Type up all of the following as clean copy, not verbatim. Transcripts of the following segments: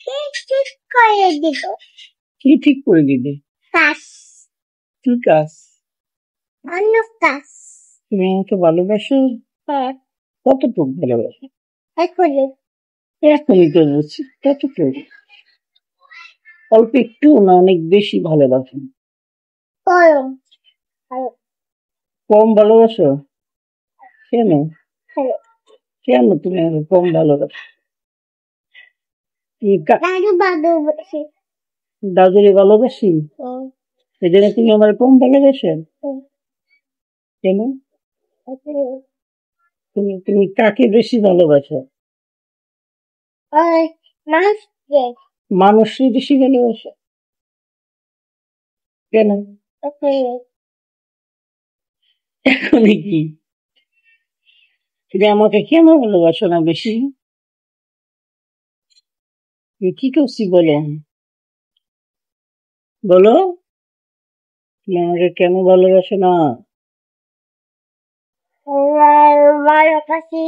ঠিক করে দিত। কি ঠিক করে দিবে? কাজ। কি কাজ? অন্য কাজ। তুমি আমাকে ভালোবাসো? হ্যাঁ। কতটুকু ভালোবাসো? এখনই। এখনই তো বলছি কতটুকু? অল্প একটু না অনেক বেশি ভালোবাসো? কম। কম ভালোবাসো? কেন? হ্যাঁ। কেন তুমি আমাকে কম ভালোবাসো? দাদু ভালোবাসি। দাদুরে ভালোবাসি এই জন্য তুমি আমার কম ভালোবাসেন? কেন? তুমি কাকে বেশি ভালোবাসো? মানুষকে। মানুষই বেশি ভালোবাসো? কেন? এখনই কি? তুমি আমাকে কেন ভালোবাসো না বেশি? কি করছি বলো? বলো তুমি আমাকে কেন ভালোবাসো না? ভালোবাসি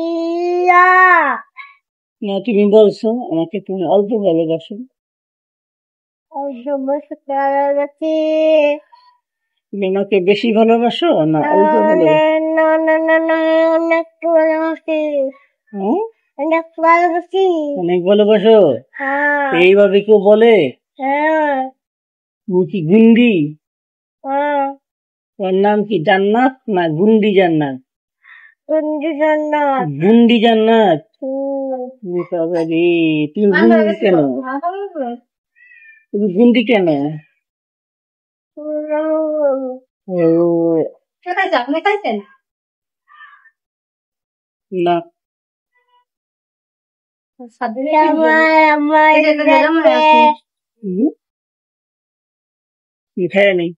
না তুমি বলছো আমাকে তুমি অল্প ভালোবাসো। ভালোবাসি। তুমি আমাকে বেশি ভালোবাসো না অল্প ভালোবাসো? অনেক ভালোবাসি। হ্যাঁ? অনেক ভালোবাসি। অনেক ভালোবাসো? হ্যাঁ। এইভাবে কেউ বলে? হ্যাঁ। তুমি কি গুন্ডি? হ্যাঁ। তোমার নাম কি জান্নাত না গুন্ডি জান্নাত? গুন্ডি জান্নাত। গুন্ডি জান্নাত? তুমি গুন্ডি কেন? তুমি গুন্ডি কেন? না খায় নেই